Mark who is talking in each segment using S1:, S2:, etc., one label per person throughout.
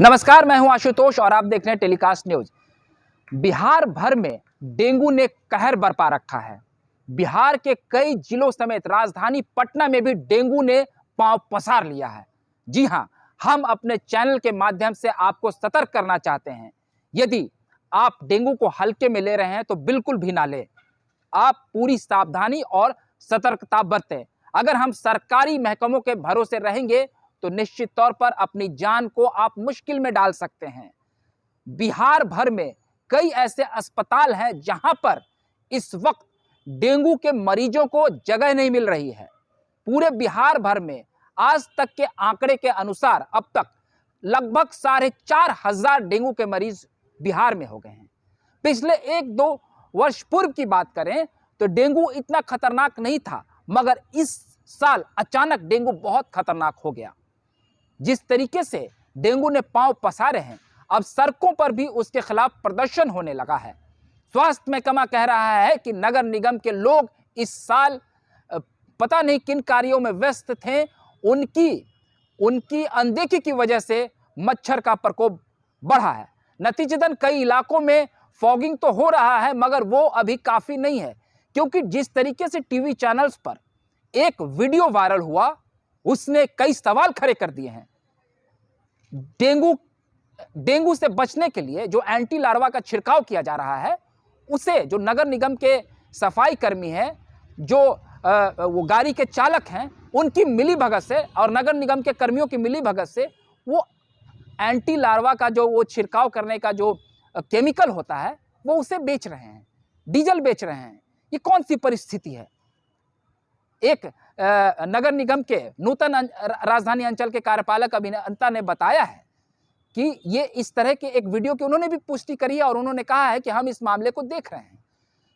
S1: नमस्कार, मैं हूं आशुतोष और आप देख रहे हैं टेलीकास्ट न्यूज। बिहार भर में डेंगू ने कहर बरपा रखा है। बिहार के कई जिलों समेत राजधानी पटना में भी डेंगू ने पांव पसार लिया है। जी हां, हम अपने चैनल के माध्यम से आपको सतर्क करना चाहते हैं। यदि आप डेंगू को हल्के में ले रहे हैं तो बिल्कुल भी ना ले। आप पूरी सावधानी और सतर्कता बरतें। अगर हम सरकारी महकमों के भरोसे रहेंगे तो निश्चित तौर पर अपनी जान को आप मुश्किल में डाल सकते हैं। बिहार भर में कई ऐसे अस्पताल हैं जहां पर इस वक्त डेंगू के मरीजों को जगह नहीं मिल रही है। पूरे बिहार भर में आज तक के आंकड़े के अनुसार अब तक लगभग 4,500 डेंगू के मरीज बिहार में हो गए हैं। पिछले 1-2 वर्ष पूर्व की बात करें तो डेंगू इतना खतरनाक नहीं था, मगर इस साल अचानक डेंगू बहुत खतरनाक हो गया। जिस तरीके से डेंगू ने पांव पसारे हैं, अब सड़कों पर भी उसके खिलाफ प्रदर्शन होने लगा है। स्वास्थ्य महकमा कह रहा है कि नगर निगम के लोग इस साल पता नहीं किन कार्यों में व्यस्त थे, उनकी अनदेखी की वजह से मच्छर का प्रकोप बढ़ा है। नतीजतन कई इलाकों में फॉगिंग तो हो रहा है, मगर वो अभी काफी नहीं है, क्योंकि जिस तरीके से टीवी चैनल्स पर एक वीडियो वायरल हुआ, उसने कई सवाल खड़े कर दिए हैं। डेंगू से बचने के लिए जो एंटी लार्वा का छिड़काव किया जा रहा है, उसे जो नगर निगम के सफाई कर्मी हैं, जो वो गाड़ी के चालक हैं, उनकी मिलीभगत से और नगर निगम के कर्मियों की मिलीभगत से वो एंटी लार्वा का जो वो छिड़काव करने का जो केमिकल होता है, वो उसे बेच रहे हैं, डीजल बेच रहे हैं। ये कौन सी परिस्थिति है? एक नगर निगम के नूतन राजधानी अंचल के कार्यपालक अभियंता ने बताया है कि ये इस तरह के एक वीडियो की उन्होंने भी पुष्टि करी है और उन्होंने कहा है कि हम इस मामले को देख रहे हैं।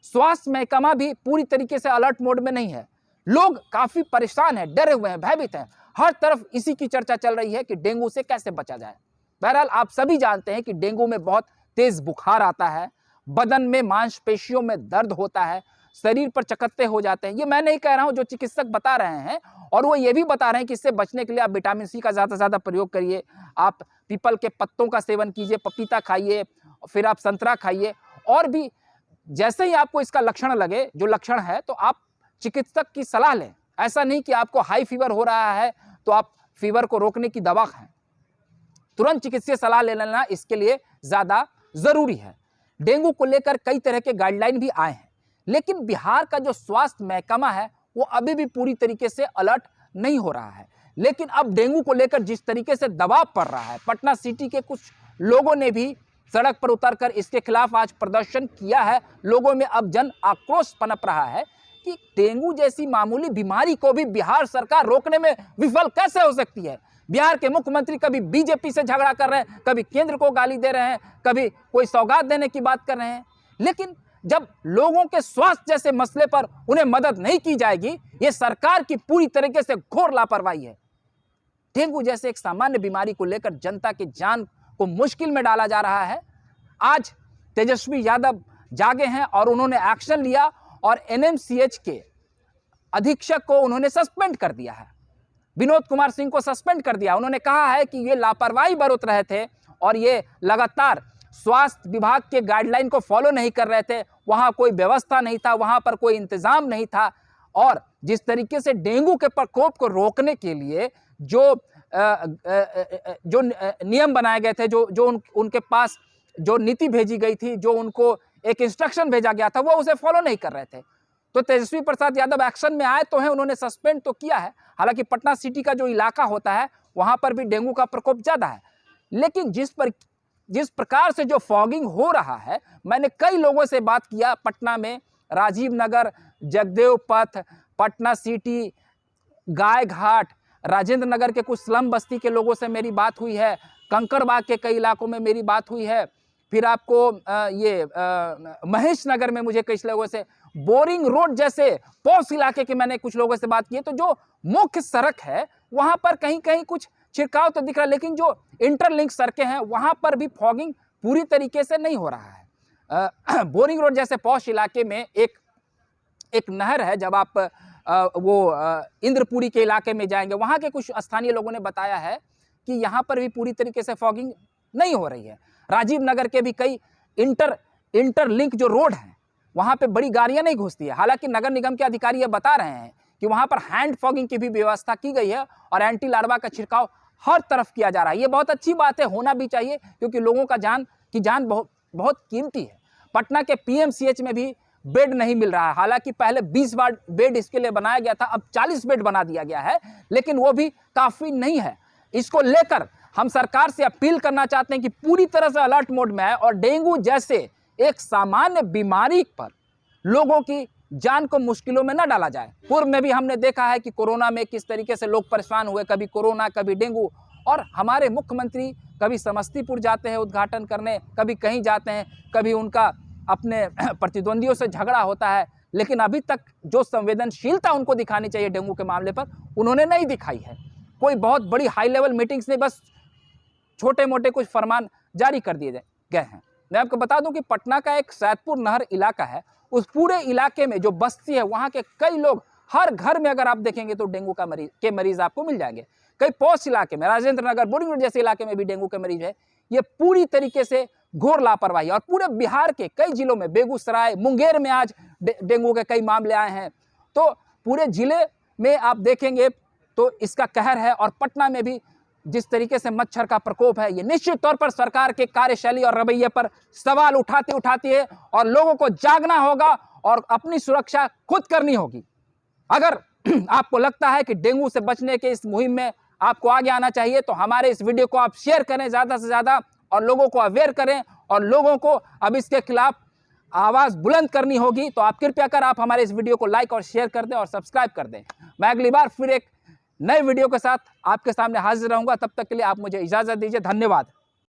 S1: स्वास्थ्य महकमा भी पूरी तरीके से अलर्ट मोड में नहीं है। लोग काफी परेशान हैं, डरे हुए हैं, भयभीत हैं। हर तरफ इसी की चर्चा चल रही है कि डेंगू से कैसे बचा जाए। बहरहाल आप सभी जानते हैं कि डेंगू में बहुत तेज बुखार आता है, बदन में मांसपेशियों में दर्द होता है, शरीर पर चकत्ते हो जाते हैं। ये मैं नहीं कह रहा हूं, जो चिकित्सक बता रहे हैं, और वो ये भी बता रहे हैं कि इससे बचने के लिए आप विटामिन सी का ज्यादा से ज्यादा प्रयोग करिए, आप पीपल के पत्तों का सेवन कीजिए, पपीता खाइए, फिर आप संतरा खाइए, और भी जैसे ही आपको इसका लक्षण लगे, जो लक्षण है, तो आप चिकित्सक की सलाह लें। ऐसा नहीं कि आपको हाई फीवर हो रहा है तो आप फीवर को रोकने की दवा खाएं। तुरंत चिकित्सीय सलाह ले लेना इसके लिए ज्यादा जरूरी है। डेंगू को लेकर कई तरह के गाइडलाइन भी आए हैं, लेकिन बिहार का जो स्वास्थ्य महकमा है वो अभी भी पूरी तरीके से अलर्ट नहीं हो रहा है। लेकिन अब डेंगू को लेकर जिस तरीके से दबाव पड़ रहा है, पटना सिटी के कुछ लोगों ने भी सड़क पर उतरकर इसके खिलाफ आज प्रदर्शन किया है। लोगों में अब जन आक्रोश पनप रहा है कि डेंगू जैसी मामूली बीमारी को भी बिहार सरकार रोकने में विफल कैसे हो सकती है। बिहार के मुख्यमंत्री कभी बीजेपी से झगड़ा कर रहे हैं, कभी केंद्र को गाली दे रहे हैं, कभी कोई सौगात देने की बात कर रहे हैं, लेकिन जब लोगों के स्वास्थ्य जैसे मसले पर उन्हें मदद नहीं की जाएगी, ये सरकार की पूरी तरीके से घोर लापरवाही है। डेंगू जैसे एक सामान्य बीमारी को लेकर जनता की जान को मुश्किल में डाला जा रहा है। आज तेजस्वी यादव जागे हैं और उन्होंने एक्शन लिया और एनएमसीएच के अधीक्षक को उन्होंने सस्पेंड कर दिया है। विनोद कुमार सिंह को सस्पेंड कर दिया। उन्होंने कहा है कि ये लापरवाही बरत रहे थे और ये लगातार स्वास्थ्य विभाग के गाइडलाइन को फॉलो नहीं कर रहे थे। वहां कोई व्यवस्था नहीं था, वहां पर कोई इंतजाम नहीं था, और जिस तरीके से डेंगू के प्रकोप को रोकने के लिए जो नियम बनाए गए थे, जो उनके पास जो नीति भेजी गई थी, जो उनको एक इंस्ट्रक्शन भेजा गया था, वो उसे फॉलो नहीं कर रहे थे। तो तेजस्वी प्रसाद यादव एक्शन में आए तो हैं, उन्होंने सस्पेंड तो किया है। हालांकि पटना सिटी का जो इलाका होता है वहां पर भी डेंगू का प्रकोप ज्यादा है, लेकिन जिस प्रकार से जो फॉगिंग हो रहा है, मैंने कई लोगों से बात किया, पटना में राजीव नगर, जगदेव पथ, पटना सिटी, गाय घाट, राजेंद्र नगर के कुछ स्लम बस्ती के लोगों से मेरी बात हुई है, कंकड़बाग के कई इलाकों में मेरी बात हुई है, फिर आपको महेश नगर में मुझे कई लोगों से, बोरिंग रोड जैसे पॉश इलाके के मैंने कुछ लोगों से बात की है। तो जो मुख्य सड़क है वहां पर कहीं कहीं कुछ छिड़काव तो दिख रहा है, लेकिन जो इंटरलिंक सड़कें हैं वहां पर भी फॉगिंग पूरी तरीके से नहीं हो रहा है। बोरिंग रोड जैसे पॉश इलाके में एक नहर है, जब आप इंद्रपुरी के इलाके में जाएंगे, वहां के कुछ स्थानीय लोगों ने बताया है कि यहाँ पर भी पूरी तरीके से फॉगिंग नहीं हो रही है। राजीव नगर के भी कई इंटरलिंक जो रोड हैं वहाँ पे बड़ी गाड़ियाँ नहीं घुसती है। हालांकि नगर निगम के अधिकारी ये बता रहे हैं कि वहाँ पर हैंड फॉगिंग की भी व्यवस्था की गई है और एंटी लार्वा का छिड़काव हर तरफ किया जा रहा है। ये बहुत अच्छी बात है, होना भी चाहिए, क्योंकि लोगों का जान बहुत कीमती है। पटना के पीएमसीएच में भी बेड नहीं मिल रहा है। हालांकि पहले 20 बेड इसके लिए बनाया गया था, अब 40 बेड बना दिया गया है, लेकिन वो भी काफ़ी नहीं है। इसको लेकर हम सरकार से अपील करना चाहते हैं कि पूरी तरह से अलर्ट मोड में आए और डेंगू जैसे एक सामान्य बीमारी पर लोगों की जान को मुश्किलों में न डाला जाए। पूर्व में भी हमने देखा है कि कोरोना में किस तरीके से लोग परेशान हुए, कभी कोरोना कभी डेंगू, और हमारे मुख्यमंत्री कभी समस्तीपुर जाते हैं उद्घाटन करने, कभी कहीं जाते हैं, कभी उनका अपने प्रतिद्वंदियों से झगड़ा होता है, लेकिन अभी तक जो संवेदनशीलता उनको दिखानी चाहिए डेंगू के मामले पर उन्होंने नहीं दिखाई है। कोई बहुत बड़ी हाई लेवल मीटिंग्स नहीं, बस छोटे मोटे कुछ फरमान जारी कर दिए गए हैं। मैं आपको बता दूं कि पटना का एक सैदपुर नहर इलाका है, उस पूरे इलाके में जो बस्ती है वहाँ के कई लोग, हर घर में अगर आप देखेंगे तो डेंगू के मरीज आपको मिल जाएंगे। कई पॉश इलाके में, राजेंद्र नगर, बोरिंग रोड जैसे इलाके में भी डेंगू के मरीज है। ये पूरी तरीके से घोर लापरवाही, और पूरे बिहार के कई जिलों में, बेगूसराय, मुंगेर में आज डेंगू के कई मामले आए हैं। तो पूरे जिले में आप देखेंगे तो इसका कहर है, और पटना में भी जिस तरीके से मच्छर का प्रकोप है, ये निश्चित तौर पर सरकार के कार्यशैली और रवैये पर सवाल उठाती है, और लोगों को जागना होगा और अपनी सुरक्षा खुद करनी होगी। अगर आपको लगता है कि डेंगू से बचने के इस मुहिम में आपको आगे आना चाहिए तो हमारे इस वीडियो को आप शेयर करें ज़्यादा से ज़्यादा, और लोगों को अवेयर करें, और लोगों को अब इसके खिलाफ आवाज़ बुलंद करनी होगी। तो आप कृपया कर आप हमारे इस वीडियो को लाइक और शेयर कर दें और सब्सक्राइब कर दें। मैं अगली बार फिर एक नए वीडियो के साथ आपके सामने हाजिर रहूंगा। तब तक के लिए आप मुझे इजाज़त दीजिए। धन्यवाद।